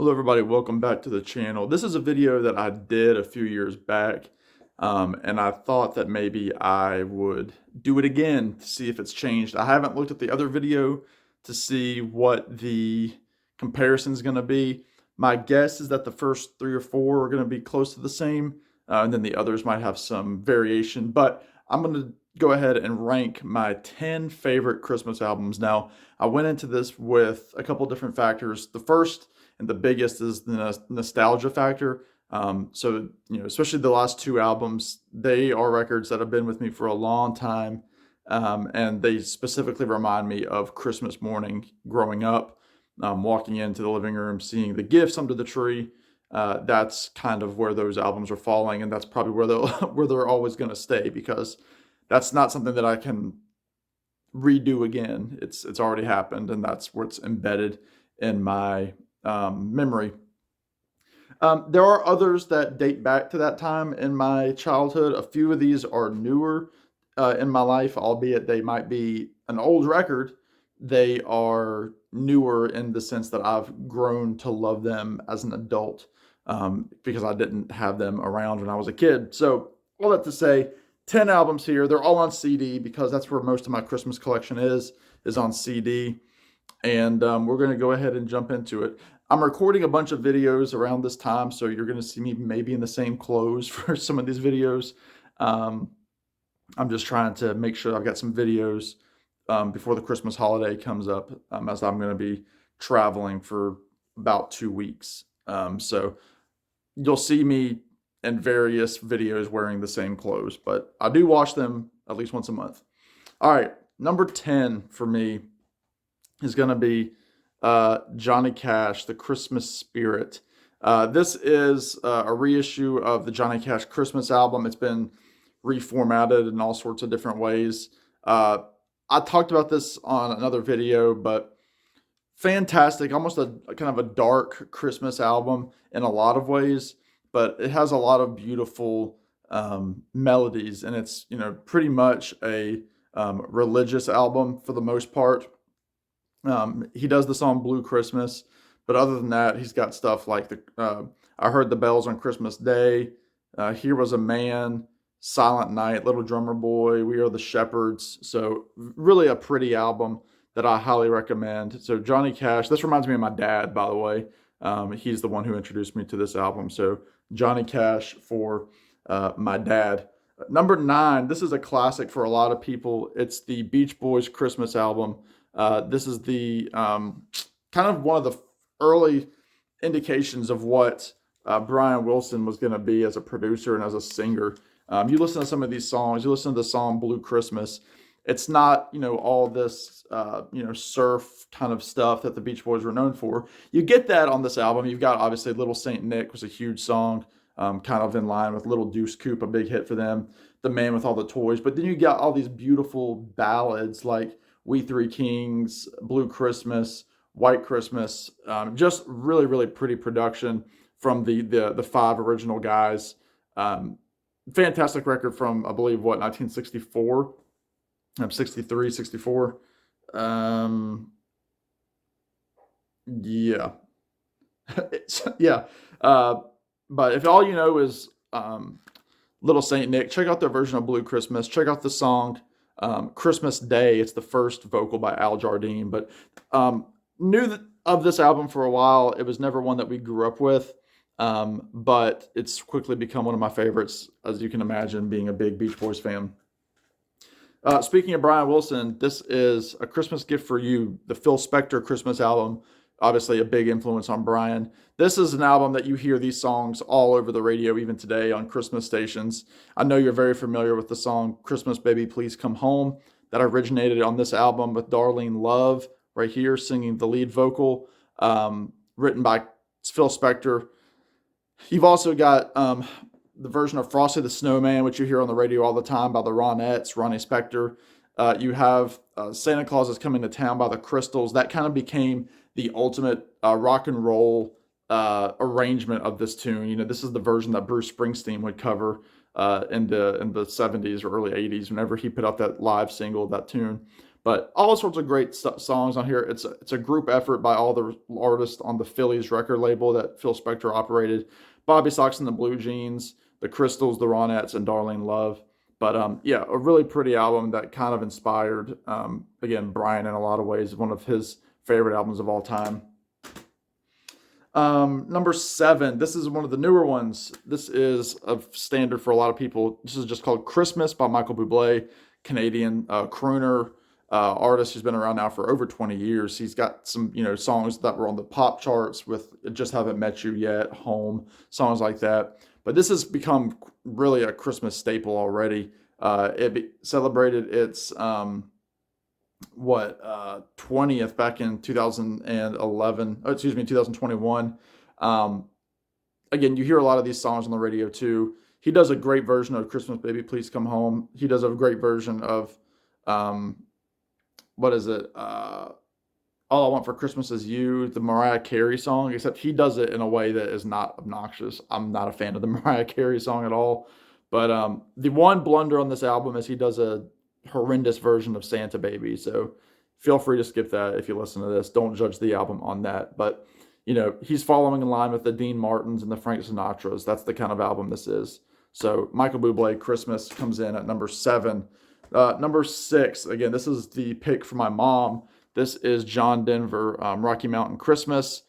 Hello everybody, welcome back to the channel. This is a video that I did a few years back, and I thought that maybe I would do it again to see if it's changed. I haven't looked at the other video to see what the comparison is going to be. My guess is that the first three or four are going to be close to the same, and then the others might have some variation, but I'm going to go ahead and rank my 10 favorite Christmas albums. Now, I went into this with a couple different factors. The first and the biggest is the nostalgia factor. Especially the last two albums, they are records that have been with me for a long time, and they specifically remind me of Christmas morning growing up, walking into the living room, seeing the gifts under the tree. That's kind of where those albums are falling, and that's probably where they'll where they're always going to stay because that's not something that I can redo again. It's already happened, and that's where it's embedded in my memory. There are others that date back to that time in my childhood. A few of these are newer in my life, albeit they might be an old record. They are newer in the sense that I've grown to love them as an adult because I didn't have them around when I was a kid. So, all that to say, 10 albums here. They're all on CD because that's where most of my Christmas collection is on CD. And we're going to go ahead and jump into it. I'm recording a bunch of videos around this time, so you're going to see me maybe in the same clothes for some of these videos. I'm just trying to make sure I've got some videos before the Christmas holiday comes up, as I'm going to be traveling for about 2 weeks. So you'll see me in various videos wearing the same clothes, but I do wash them at least once a month. All right, number 10 for me is going to be Johnny Cash, The Christmas Spirit. This is a reissue of the Johnny Cash Christmas album. It's been reformatted in all sorts of different ways. I talked about this on another video, but fantastic, almost a kind of a dark Christmas album in a lot of ways, but it has a lot of beautiful melodies, and it's pretty much a religious album for the most part. He does the song Blue Christmas, but other than that, he's got stuff like I Heard the Bells on Christmas Day, Here Was a Man, Silent Night, Little Drummer Boy, We Are the Shepherds. So really a pretty album that I highly recommend. So Johnny Cash, this reminds me of my dad, by the way. He's the one who introduced me to this album. So Johnny Cash for my dad. Number 9, this is a classic for a lot of people. It's the Beach Boys Christmas album. This is the kind of one of the early indications of what Brian Wilson was going to be as a producer and as a singer. You listen to some of these songs, you listen to the song Blue Christmas. It's not, all this, surf kind of stuff that the Beach Boys were known for. You get that on this album. You've got, obviously, Little Saint Nick was a huge song, kind of in line with Little Deuce Coupe, a big hit for them, The Man with All the Toys. But then you got all these beautiful ballads like We Three Kings, Blue Christmas, White Christmas. Just really, really pretty production from the five original guys. Fantastic record from, I believe, 1964? 63, 64. Yeah. Yeah. But if all you know is Little Saint Nick, check out their version of Blue Christmas. Check out the song Christmas Day. It's the first vocal by Al Jardine. But knew of this album for a while. It was never one that we grew up with. But it's quickly become one of my favorites, as you can imagine, being a big Beach Boys fan. Speaking of Brian Wilson, this is A Christmas Gift for You, the Phil Spector Christmas album. Obviously, a big influence on Brian. This is an album that you hear these songs all over the radio, even today on Christmas stations. I know you're very familiar with the song Christmas Baby Please Come Home that originated on this album with Darlene Love right here singing the lead vocal, written by Phil Spector. You've also got the version of Frosty the Snowman, which you hear on the radio all the time by the Ronettes, Ronnie Spector. You have Santa Claus is Coming to Town by the Crystals. That kind of became the ultimate rock and roll arrangement of this tune. This is the version that Bruce Springsteen would cover in the 70s or early 80s whenever he put out that live single of that tune. But all sorts of great songs on here. It's a group effort by all the artists on the Phillies record label that Phil Spector operated. Bobby Sox and the Blue Jeans, the Crystals, the Ronettes, and Darlene Love. But yeah, a really pretty album that kind of inspired, again, Brian in a lot of ways, one of his favorite albums of all time. Number 7, this is one of the newer ones. This is a standard for a lot of people. This is just called Christmas by Michael Bublé, Canadian crooner artist who's been around now for over 20 years. He's got some, songs that were on the pop charts with Just Haven't Met You Yet, Home, songs like that. But this has become really a Christmas staple already. It celebrated its 20th back in 2011, 2021. Again, you hear a lot of these songs on the radio too. He does a great version of Christmas Baby Please Come Home. He does a great version of what is it, All I Want for Christmas Is You, the Mariah Carey song, except he does it in a way that is not obnoxious. I'm not a fan of the Mariah Carey song at all. But the one blunder on this album is he does a horrendous version of Santa Baby. So feel free to skip that if you listen to this. Don't judge the album on that. But, he's following in line with the Dean Martins and the Frank Sinatras. That's the kind of album this is. So Michael Bublé, Christmas, comes in at number 7. Number 6, again, this is the pick for my mom. This is John Denver, Rocky Mountain Christmas.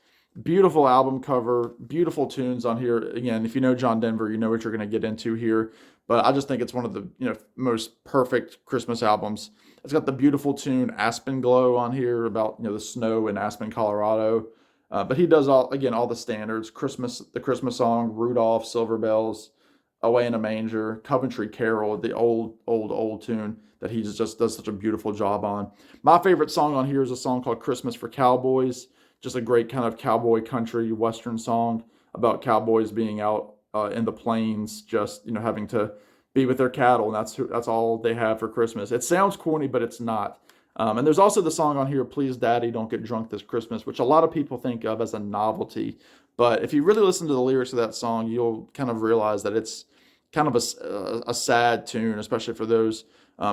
Beautiful album cover, beautiful tunes on here. Again, if you know John Denver, you know what you're going to get into here. But I just think it's one of the most perfect Christmas albums. It's got the beautiful tune Aspen Glow on here about the snow in Aspen, Colorado. But he does all the standards: the Christmas song, Rudolph, Silver Bells, Away in a Manger, Coventry Carol, the old tune that he just does such a beautiful job on. My favorite song on here is a song called Christmas for Cowboys. Just a great kind of cowboy country western song about cowboys being out in the plains, just having to be with their cattle, and that's all they have for Christmas. It sounds corny, but it's not. And there's also the song on here, Please Daddy Don't Get Drunk This Christmas, which a lot of people think of as a novelty. But if you really listen to the lyrics of that song, you'll kind of realize that it's kind of a sad tune, especially for those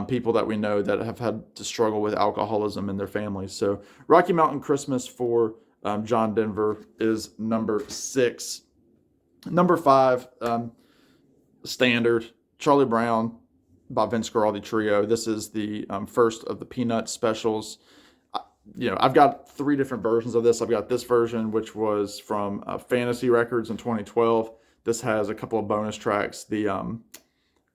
people that we know that have had to struggle with alcoholism in their families. So Rocky Mountain Christmas for John Denver is number 6. Number 5, standard, Charlie Brown by Vince Guaraldi Trio. This is the first of the Peanut specials. I've got 3 different versions of this. I've got this version, which was from Fantasy Records in 2012. This has a couple of bonus tracks. The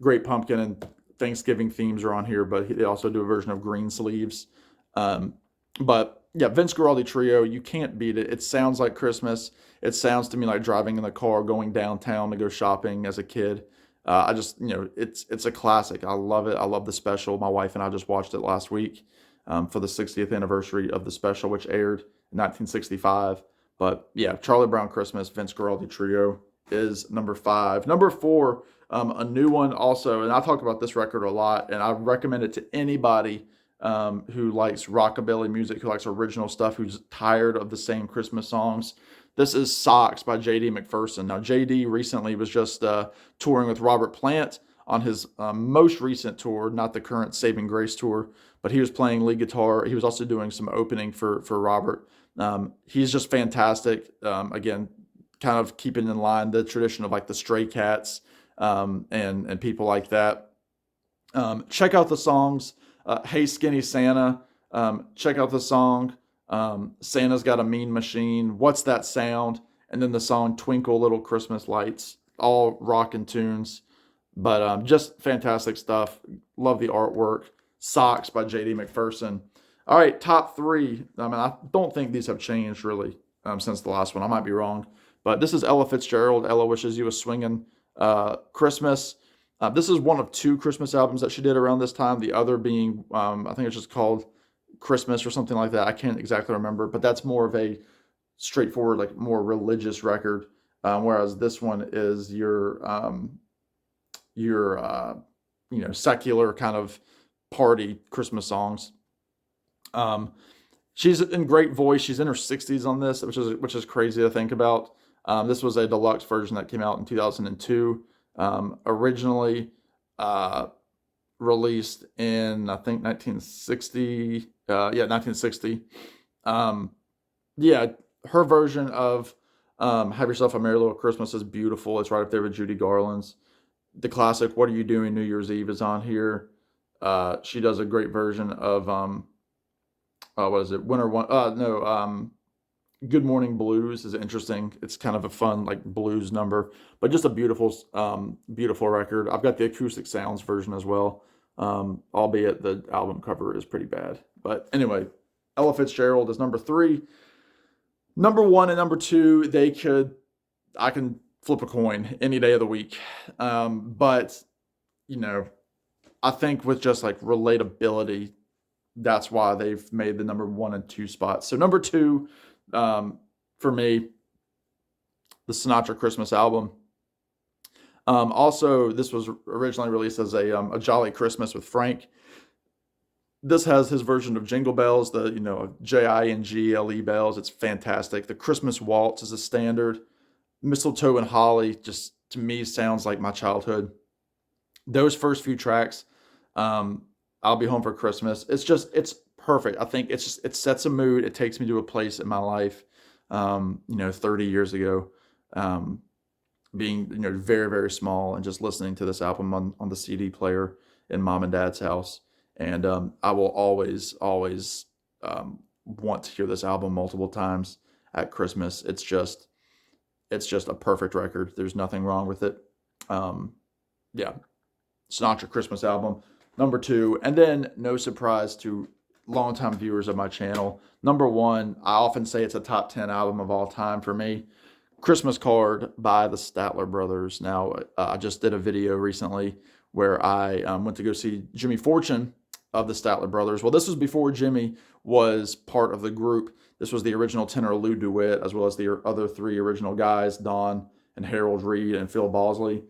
Great Pumpkin and Thanksgiving themes are on here, but they also do a version of Green Sleeves. But yeah, Vince Guaraldi Trio, you can't beat it. It sounds like Christmas. It sounds to me like driving in the car, going downtown to go shopping as a kid. I just, it's a classic. I love it. I love the special. My wife and I just watched it last week for the 60th anniversary of the special, which aired in 1965. But yeah, Charlie Brown Christmas, Vince Guaraldi Trio is number 5. Number 4, a new one also, and I talk about this record a lot, and I recommend it to anybody who likes rockabilly music, who likes original stuff, who's tired of the same Christmas songs. This is Socks by J.D. McPherson. Now, J.D. recently was just touring with Robert Plant on his most recent tour, not the current Saving Grace tour, but he was playing lead guitar. He was also doing some opening for Robert. He's just fantastic. Again, kind of keeping in line the tradition of like the Stray Cats and people like that. Check out the songs. Hey Skinny Santa. Check out the song. Santa's Got a Mean Machine, What's That Sound, and then the song Twinkle Little Christmas Lights, all rockin' tunes, but just fantastic stuff. Love the artwork. Socks by J.D. McPherson. All right, top 3. I don't think these have changed really since the last one. I might be wrong, but this is Ella Fitzgerald. Ella Wishes You a Swingin' Christmas. This is one of 2 Christmas albums that she did around this time. The other being, I think it's just called Christmas or something like that. I can't exactly remember, but that's more of a straightforward, like more religious record. Whereas this one is your secular kind of party Christmas songs. She's in great voice. She's in her 60s on this, which is crazy to think about. This was a deluxe version that came out in 2002. Originally released in, I think, 1960. Yeah, 1960. Um, yeah, her version of Have Yourself a Merry Little Christmas is beautiful. It's right up there with Judy Garland's. The classic What Are You Doing New Year's Eve is on here. She does a great version of what is it? Winter One. No. Good Morning Blues is interesting. It's kind of a fun like blues number, but just a beautiful, beautiful record. I've got the acoustic sounds version as well, albeit the album cover is pretty bad. But anyway, Ella Fitzgerald is number 3. Number 1 and number 2, I can flip a coin any day of the week. But you know, I think with just like relatability, that's why they've made the number 1 and 2 spots. So number 2, for me, the Sinatra Christmas album. Also, this was originally released as a Jolly Christmas with Frank. This has his version of Jingle Bells, the Jingle bells. It's fantastic. The Christmas Waltz is a standard. Mistletoe and Holly just to me sounds like my childhood. Those first few tracks, I'll Be Home for Christmas. It's perfect. I think it sets a mood. It takes me to a place in my life, 30 years ago, being very, very small and just listening to this album on the CD player in mom and dad's house. And I will always want to hear this album multiple times at Christmas. It's just a perfect record. There's nothing wrong with it. Yeah, Sinatra Christmas album, number 2. And then, no surprise to longtime viewers of my channel, number 1, I often say it's a top 10 album of all time for me, Christmas Card by the Statler Brothers. Now, I just did a video recently where I went to go see Jimmy Fortune of the Statler Brothers. Well, this was before Jimmy was part of the group. This was the original tenor Lou DeWitt, as well as the other 3 original guys, Don and Harold Reed and Phil Bosley.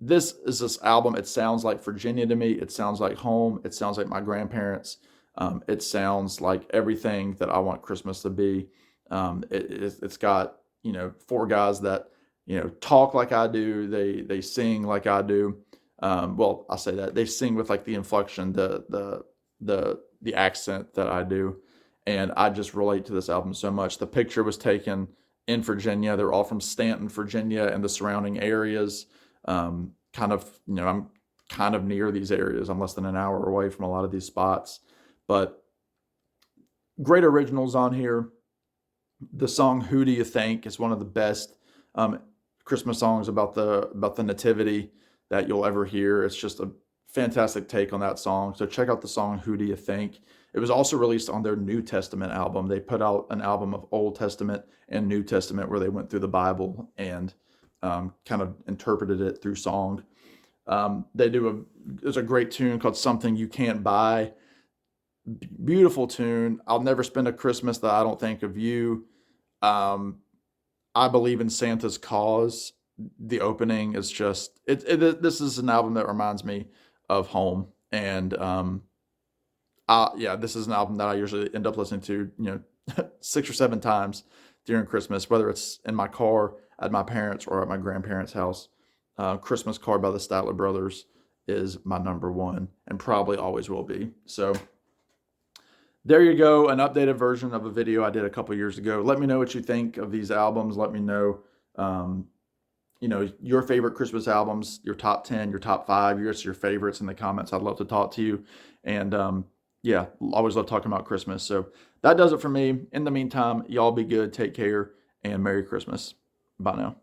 This album, it sounds like Virginia to me. It sounds like home. It sounds like my grandparents. It sounds like everything that I want Christmas to be. It's got 4 guys that talk like I do. They sing like I do. Well, I say that they sing with like the inflection, the accent that I do, and I just relate to this album so much. The picture was taken in Virginia. They're all from Stanton, Virginia, and the surrounding areas. I'm kind of near these areas. I'm less than an hour away from a lot of these spots, but great originals on here. The song "Who Do You Think" is one of the best Christmas songs about the nativity that you'll ever hear. It's just a fantastic take on that song. So check out the song "Who Do You Think." It was also released on their New Testament album. They put out an album of Old Testament and New Testament where they went through the Bible and kind of interpreted it through song. There's a great tune called "Something You Can't Buy." Beautiful tune. "I'll Never Spend a Christmas That I Don't Think of You." "I Believe in Santa's Cause." The opening is just this is an album that reminds me of home, and this is an album that I usually end up listening to 6 or 7 times during Christmas, whether it's in my car, at my parents', or at my grandparents' house. Christmas Card by the Statler Brothers is my number 1 and probably always will be. So there you go, an updated version of a video I did a couple years ago. Let me know what you think of these albums. Let me know your favorite Christmas albums, your top 10, your top 5, your favorites in the comments. I'd love to talk to you. And always love talking about Christmas. So that does it for me. In the meantime, y'all be good, take care, and Merry Christmas. Bye now.